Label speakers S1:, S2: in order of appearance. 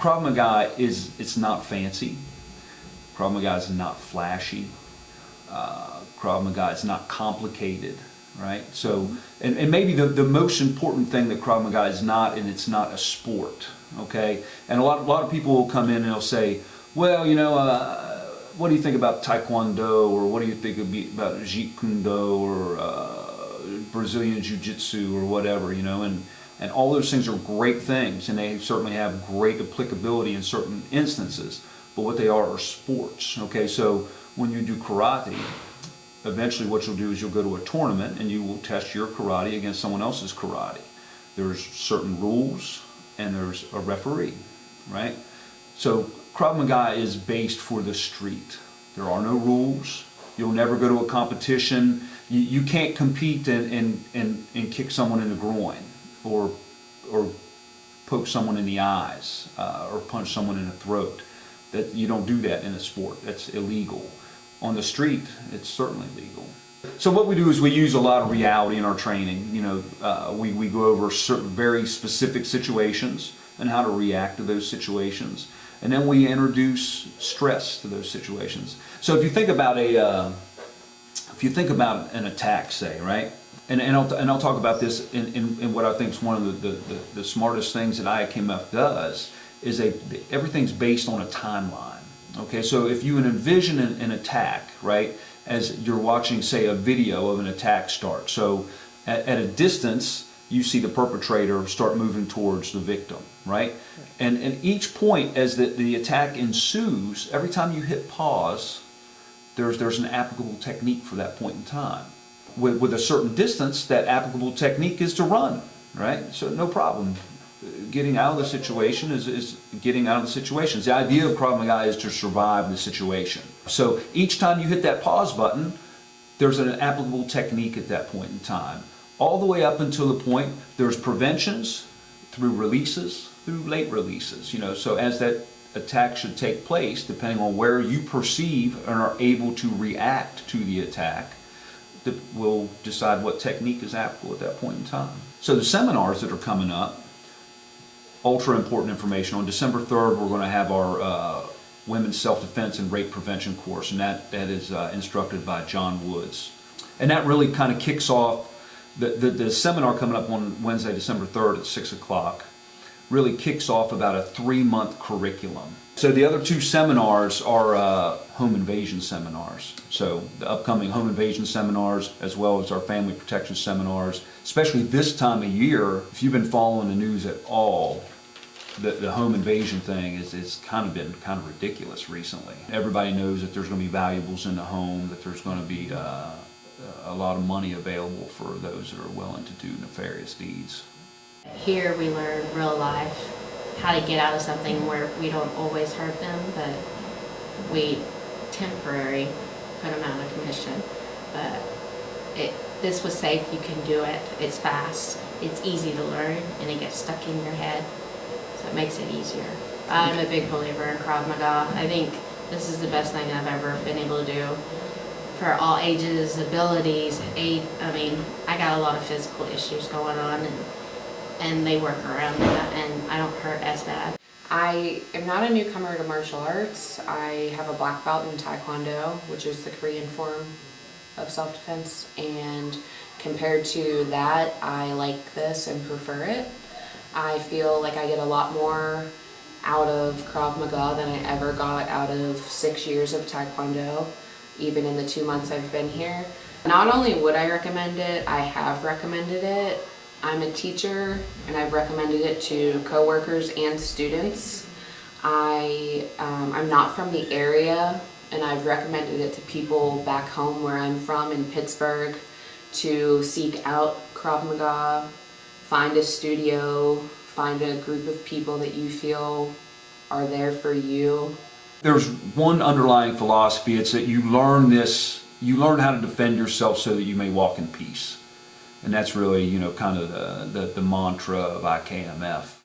S1: Krav Maga it's not fancy. Krav Maga is not flashy. Krav Maga is not complicated, right? So, and maybe the most important thing that Krav Maga is not, and it's not a sport, okay? And a lot of people will come in and they'll say, well, you know, what do you think about Taekwondo, or what do you think about Jeet Kune Do, or Brazilian Jiu-Jitsu, or whatever, you know? And all those things are great things, and they certainly have great applicability in certain instances. But what they are sports, okay? So when you do karate, eventually what you'll do is you'll go to a tournament and you will test your karate against someone else's karate. There's certain rules and there's a referee, right? So Krav Maga is based for the street. There are no rules. You'll never go to a competition. You can't compete and kick someone in the groin, or poke someone in the eyes, or punch someone in the throat. That you don't do that in a sport. That's illegal. On the street, it's certainly legal. So what we do is we use a lot of reality in our training. You know, we go over certain very specific situations and how to react to those situations, and then we introduce stress to those situations. So if you think about an attack, say, right? And I'll talk about this in what I think is one of the smartest things that IAKMF does is everything's based on a timeline. Okay, so if you envision an attack, right, as you're watching, say, a video of an attack start. So at a distance, you see the perpetrator start moving towards the victim, right? And each point as the attack ensues, every time you hit pause, there's an applicable technique for that point in time. With a certain distance, that applicable technique is to run, right? So no problem. Getting out of the situation is getting out of the situation. The idea of Krav Maga is to survive the situation. So each time you hit that pause button, there's an applicable technique at that point in time. All the way up until the point there's preventions through releases, through late releases. You know, so as that attack should take place, depending on where you perceive and are able to react to the attack, that will decide what technique is applicable at that point in time. So the seminars that are coming up, ultra important information. On December 3rd, we're going to have our Women's Self-Defense and Rape Prevention course, and that is instructed by John Woods. And that really kind of kicks off, the seminar coming up on Wednesday, December 3rd at 6 o'clock, really kicks off about a 3-month curriculum. So the other 2 seminars are home invasion seminars. So the upcoming home invasion seminars, as well as our family protection seminars, especially this time of year. If you've been following the news at all, the home invasion thing is kind of been kind of ridiculous recently. Everybody knows that there's going to be valuables in the home, that there's going to be a lot of money available for those that are willing to do nefarious deeds.
S2: Here we learn real life how to get out of something where we don't always hurt them, but we temporarily put them out of commission. But this was safe, you can do it, it's fast, it's easy to learn, and it gets stuck in your head, so it makes it easier. I'm a big believer in Krav Maga. I think this is the best thing I've ever been able to do for all ages, abilities. I mean, I got a lot of physical issues going on, and they work around that, and I don't hurt as bad.
S3: I am not a newcomer to martial arts. I have a black belt in Taekwondo, which is the Korean form of self-defense, and compared to that, I like this and prefer it. I feel like I get a lot more out of Krav Maga than I ever got out of 6 years of Taekwondo, even in the 2 months I've been here. Not only would I recommend it, I have recommended it. I'm a teacher, and I've recommended it to coworkers and students. I'm not from the area, and I've recommended it to people back home where I'm from in Pittsburgh to seek out Krav Maga, find a studio, find a group of people that you feel are there for you.
S1: There's one underlying philosophy. It's that you learn how to defend yourself so that you may walk in peace. And that's really, you know, kind of the mantra of IAKMF.